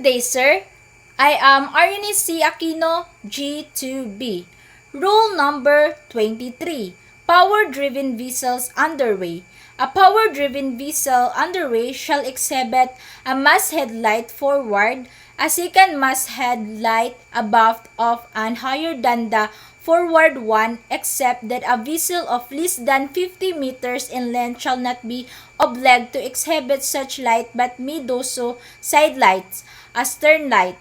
day, sir. I am Arunice Aquino, G2B. Rule number 23. Power-driven vessels underway. A power-driven vessel underway shall exhibit a masthead light forward, a second masthead light abaft of and higher than the forward one, except that a vessel of less than 50 meters in length shall not be obliged to exhibit such light but may do so side lights, a stern light.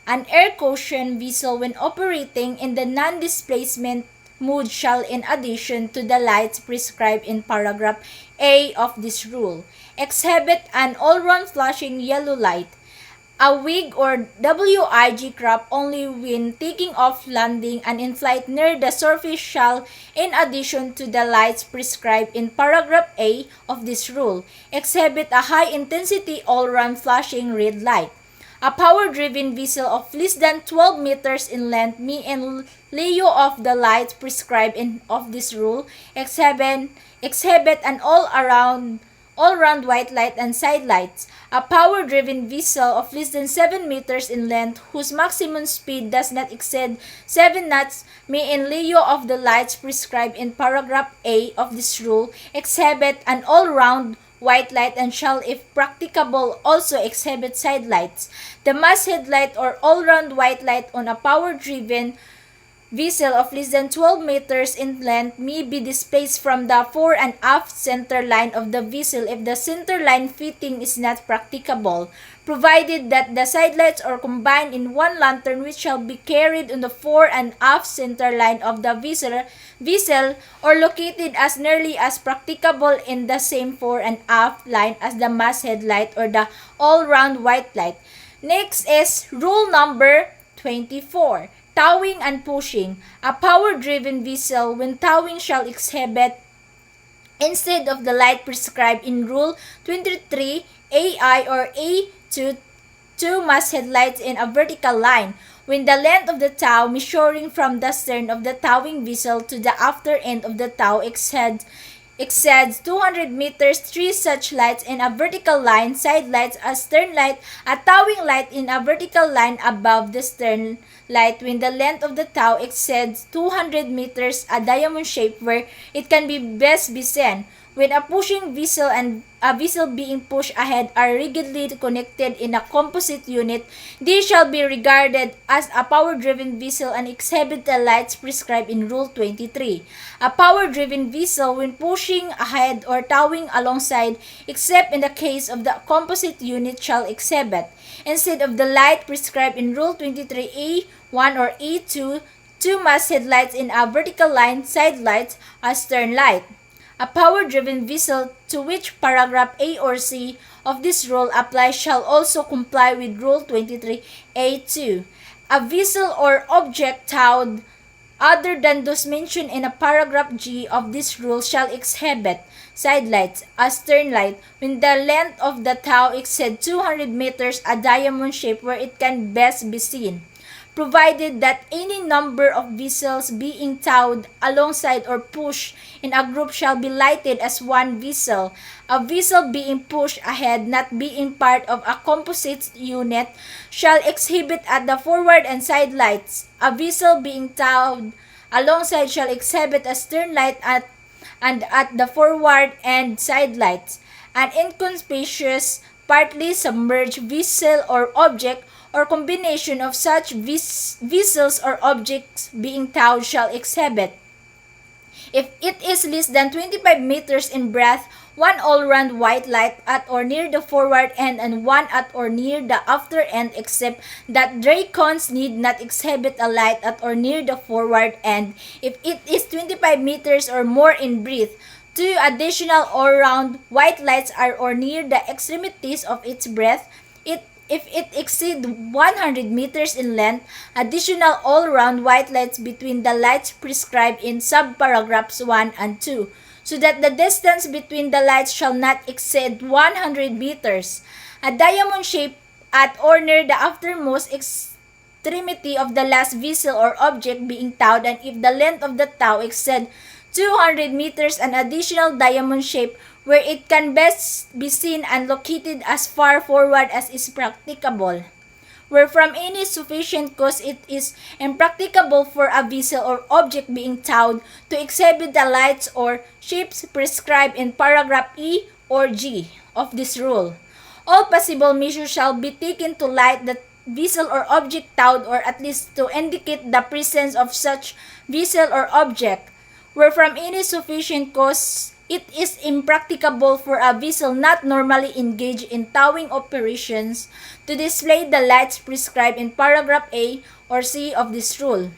An air cushion vessel when operating in the non-displacement mode shall, in addition to the lights prescribed in paragraph A of this rule, exhibit an all-round flashing yellow light, a wig or WIG crop only when taking off, landing, and in flight near the surface shall, in addition to the lights prescribed in paragraph A of this rule, exhibit a high-intensity all-round flashing red light. A power-driven vessel of less than 12 meters in length may, in lieu of the lights prescribed in of this rule, exhibit an all-round white light and side lights. A power-driven vessel of less than 7 meters in length whose maximum speed does not exceed 7 knots may, in lieu of the lights prescribed in paragraph A of this rule, exhibit an all-round white light and shall, if practicable, also exhibit side lights. The masthead light or all-round white light on a power-driven vessel of less than 12 meters in length may be displaced from the fore and aft center line of the vessel if the center line fitting is not practicable, provided that the side lights are combined in one lantern which shall be carried on the fore and aft center line of the vessel or located as nearly as practicable in the same fore and aft line as the masthead light or the all-round white light. Next is rule number 24. Towing and pushing. A power-driven vessel when towing shall exhibit, instead of the light prescribed in Rule 23 AI or A2, two masthead lights in a vertical line. When the length of the tow measuring from the stern of the towing vessel to the after end of the tow exceeds 200 meters, three such lights in a vertical line, side lights, a stern light, a towing light in a vertical line above the stern light when the length of the tow exceeds 200 meters, a diamond shape where it can be best be seen. When a pushing vessel and a vessel being pushed ahead are rigidly connected in a composite unit, they shall be regarded as a power-driven vessel and exhibit the lights prescribed in Rule 23. A power-driven vessel when pushing ahead or towing alongside, except in the case of the composite unit, shall exhibit, instead of the light prescribed in Rule 23A1 or A2, two masthead lights in a vertical line, side lights, a stern light. A power-driven vessel to which paragraph A or C of this rule applies shall also comply with Rule 23A2. A vessel or object towed other than those mentioned in a paragraph G of this rule shall exhibit side lights, a stern light, when the length of the tow exceeds 200 meters, a diamond shape where it can best be seen, provided that any number of vessels being towed alongside or pushed in a group shall be lighted as one vessel. A vessel being pushed ahead, not being part of a composite unit, shall exhibit at the forward and side lights. A vessel being towed alongside shall exhibit a stern light and at the forward and side lights. An inconspicuous, partly submerged vessel or object or combination of such vessels or objects being towed shall exhibit, if it is less than 25 meters in breadth, one all-round white light at or near the forward end and one at or near the after end, except that dracons need not exhibit a light at or near the forward end. If it is 25 meters or more in breadth, two additional all-round white lights are or near the extremities of its breadth. If it exceeds 100 meters in length, additional all-round white lights between the lights prescribed in subparagraphs 1 and 2, so that the distance between the lights shall not exceed 100 meters. A diamond shape at or near the aftermost extremity of the last vessel or object being towed, and if the length of the tow exceeds 200 meters, an additional diamond shape where it can best be seen and located as far forward as is practicable. where from any sufficient cause it is impracticable for a vessel or object being towed to exhibit the lights or shapes prescribed in paragraph E or G of this rule. All possible measures shall be taken to light the vessel or object towed, or at least to indicate the presence of such vessel or object, where from any sufficient cause it is impracticable for a vessel not normally engaged in towing operations to display the lights prescribed in paragraph A or C of this rule.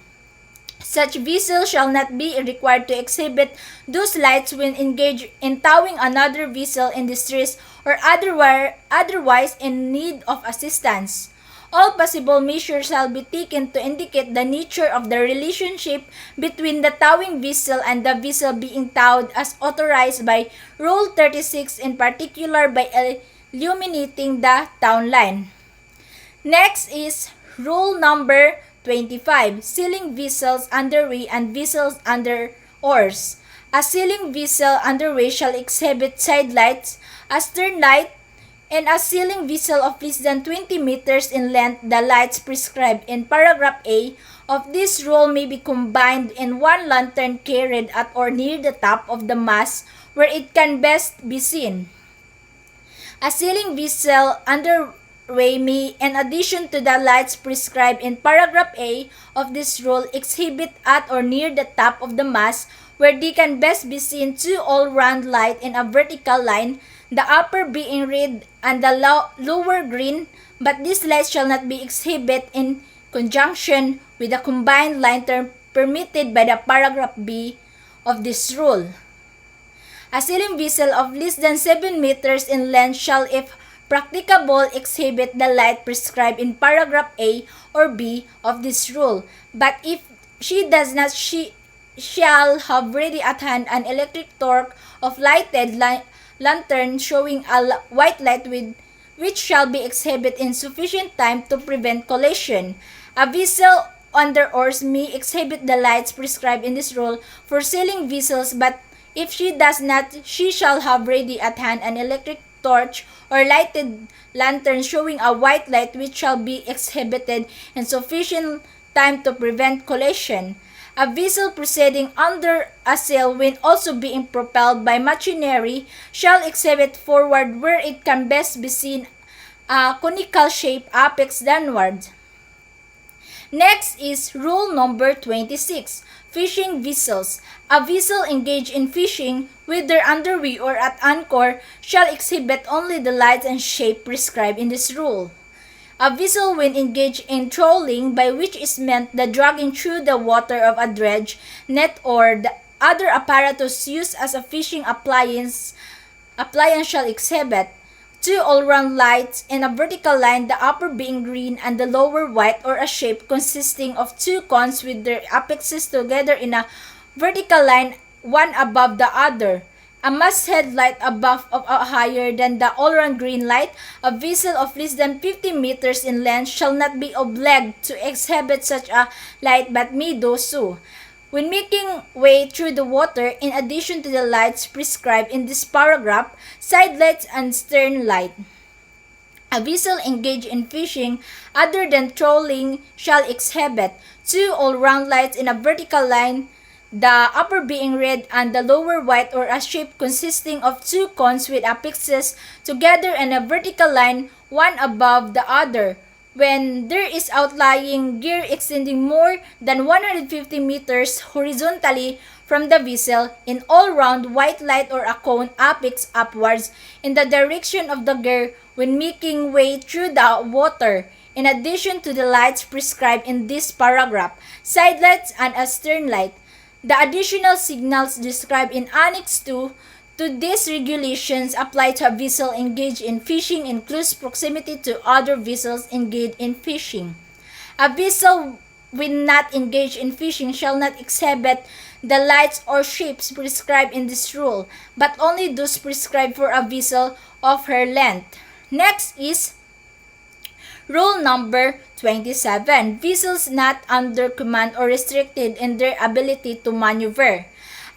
Such vessel shall not be required to exhibit those lights when engaged in towing another vessel in distress or otherwise in need of assistance. All possible measures shall be taken to indicate the nature of the relationship between the towing vessel and the vessel being towed as authorized by Rule 36, in particular by illuminating the town line. Next is rule number 25, sealing vessels underway and vessels under oars. A sealing vessel underway shall exhibit side lights, a stern light, and a sealing vessel of less than 20 meters in length, the lights prescribed in paragraph A of this rule may be combined in one lantern carried at or near the top of the mast where it can best be seen. A sealing vessel underway may, in addition to the lights prescribed in paragraph A of this rule, exhibit at or near the top of the mast where they can best be seen two all-round lights in a vertical line, the upper being red and the lower green, but these lights shall not be exhibited in conjunction with the combined lantern permitted by the paragraph B of this rule. A sealing vessel of less than 7 meters in length shall, if practicable, exhibit the light prescribed in paragraph A or B of this rule, but if she does not, she shall have ready at hand an electric torch of lighted lantern showing a white light with which shall be exhibited in sufficient time to prevent collision. A vessel under oars may exhibit the lights prescribed in this rule for sailing vessels, but if she does not, she shall have ready at hand an electric torch or lighted lantern showing a white light which shall be exhibited in sufficient time to prevent collision. A vessel proceeding under a sail when also being propelled by machinery shall exhibit forward where it can best be seen a conical shape apex downward. Next is rule number 26, fishing vessels. A vessel engaged in fishing, whether underway or at anchor, shall exhibit only the lights and shape prescribed in this rule. A vessel when engaged in trolling, by which is meant the dragging through the water of a dredge, net, or the other apparatus used as a fishing appliance shall exhibit two all-round lights in a vertical line, the upper being green and the lower white, or a shape consisting of two cones with their apexes together in a vertical line, one above the other. A masthead light above of higher than the all-round green light. A vessel of less than 50 meters in length shall not be obliged to exhibit such a light, but may do so. When making way through the water, in addition to the lights prescribed in this paragraph, side lights and stern light. A vessel engaged in fishing other than trolling shall exhibit two all-round lights in a vertical line, the upper being red and the lower white, or a shape consisting of two cones with apexes together in a vertical line, one above the other, when there is outlying gear extending more than 150 meters horizontally from the vessel, in all round white light or a cone apex upwards in the direction of the gear when making way through the water, in addition to the lights prescribed in this paragraph, side lights and a stern light. The additional signals described in Annex 2 to these regulations apply to a vessel engaged in fishing in close proximity to other vessels engaged in fishing. A vessel when not engaged in fishing shall not exhibit the lights or shapes prescribed in this rule, but only those prescribed for a vessel of her length. Next is rule number 27. Vessels not under command or restricted in their ability to maneuver.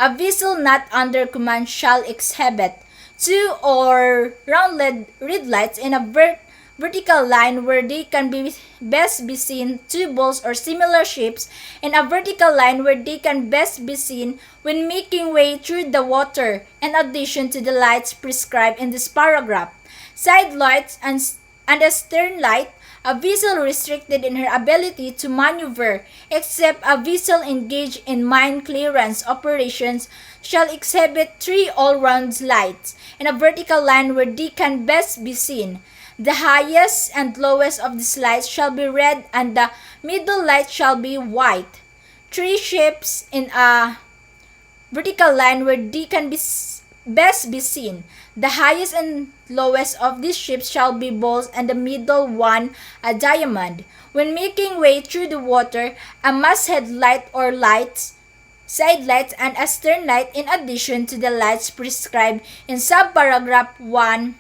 A vessel not under command shall exhibit two or round red lights in a vertical line where they can best be seen two balls or similar shapes, and a vertical line where they can best be seen when making way through the water, in addition to the lights prescribed in this paragraph. Side lights and a stern light, a vessel restricted in her ability to maneuver, except a vessel engaged in mine clearance operations, shall exhibit three all-round lights in a vertical line where they can best be seen. The highest and lowest of these lights shall be red, and the middle light shall be white. Three ships in a vertical line where they can best be seen. The highest and lowest of these ships shall be balls, and the middle one a diamond. When making way through the water, a masthead light or lights, side lights, and a stern light in addition to the lights prescribed in subparagraph 1.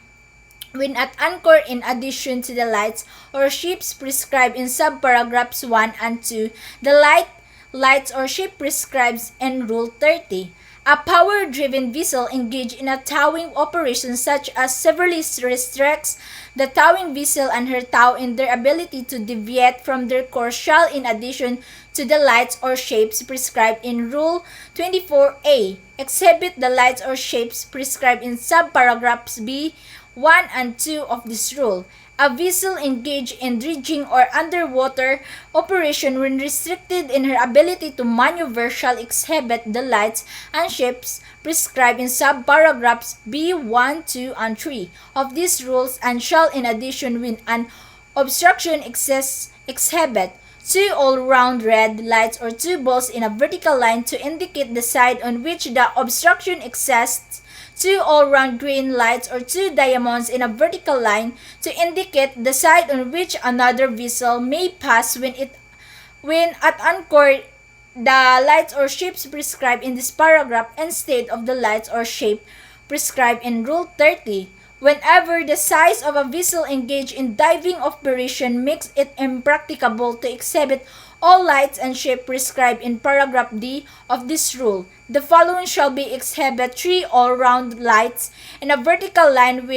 When at anchor, in addition to the lights or ships prescribed in subparagraphs 1 and 2, the lights or ship prescribed in Rule 30. A power-driven vessel engaged in a towing operation such as severely restricts the towing vessel and her tow in their ability to deviate from their course shall, in addition to the lights or shapes prescribed in Rule 24A, exhibit the lights or shapes prescribed in subparagraphs B, 1 and 2 of this rule. A vessel engaged in dredging or underwater operation when restricted in her ability to maneuver shall exhibit the lights and shapes prescribed in subparagraphs B, 1, 2, and 3 of these rules, and shall, in addition, when an obstruction exists, exhibit two all-round red lights or two balls in a vertical line to indicate the side on which the obstruction exists, two all-round green lights or two diamonds in a vertical line to indicate the side on which another vessel may pass when at anchor, the lights or shapes prescribed in this paragraph instead of the lights or shape prescribed in Rule 30. Whenever the size of a vessel engaged in diving operation makes it impracticable to exhibit all lights and shape prescribed in paragraph D of this rule, the following shall be exhibit three all-round lights in a vertical line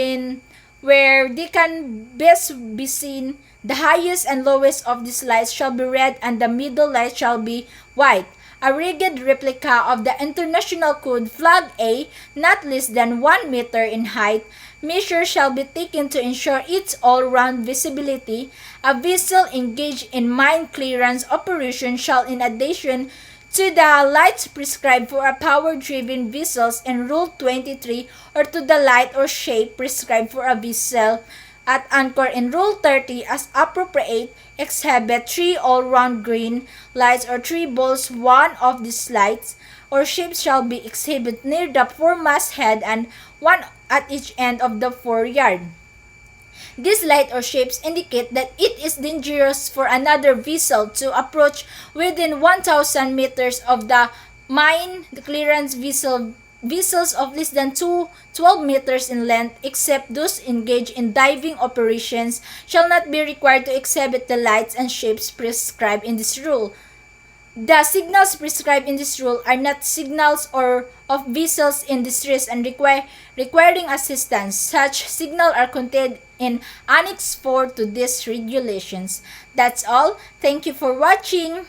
where they can best be seen. The highest and lowest of these lights shall be red, and the middle light shall be white. A rigged replica of the International Code Flag A, not less than 1 meter in height, measures shall be taken to ensure its all-round visibility. A vessel engaged in mine clearance operation shall, in addition to the lights prescribed for a power-driven vessels in Rule 23, or to the light or shape prescribed for a vessel at anchor in Rule 30 as appropriate, exhibit three all-round green lights or three balls. One of these lights or shapes shall be exhibited near the foremast head and one at each end of the foreyard. These light or shapes indicate that it is dangerous for another vessel to approach within 1,000 meters of the mine clearance vessel. Vessels of less than 12 meters in length, except those engaged in diving operations, shall not be required to exhibit the lights and shapes prescribed in this rule. The signals prescribed in this rule are not signals or of vessels in distress and requiring assistance. Such signals are contained in Annex 4 to these regulations. That's all. Thank you for watching.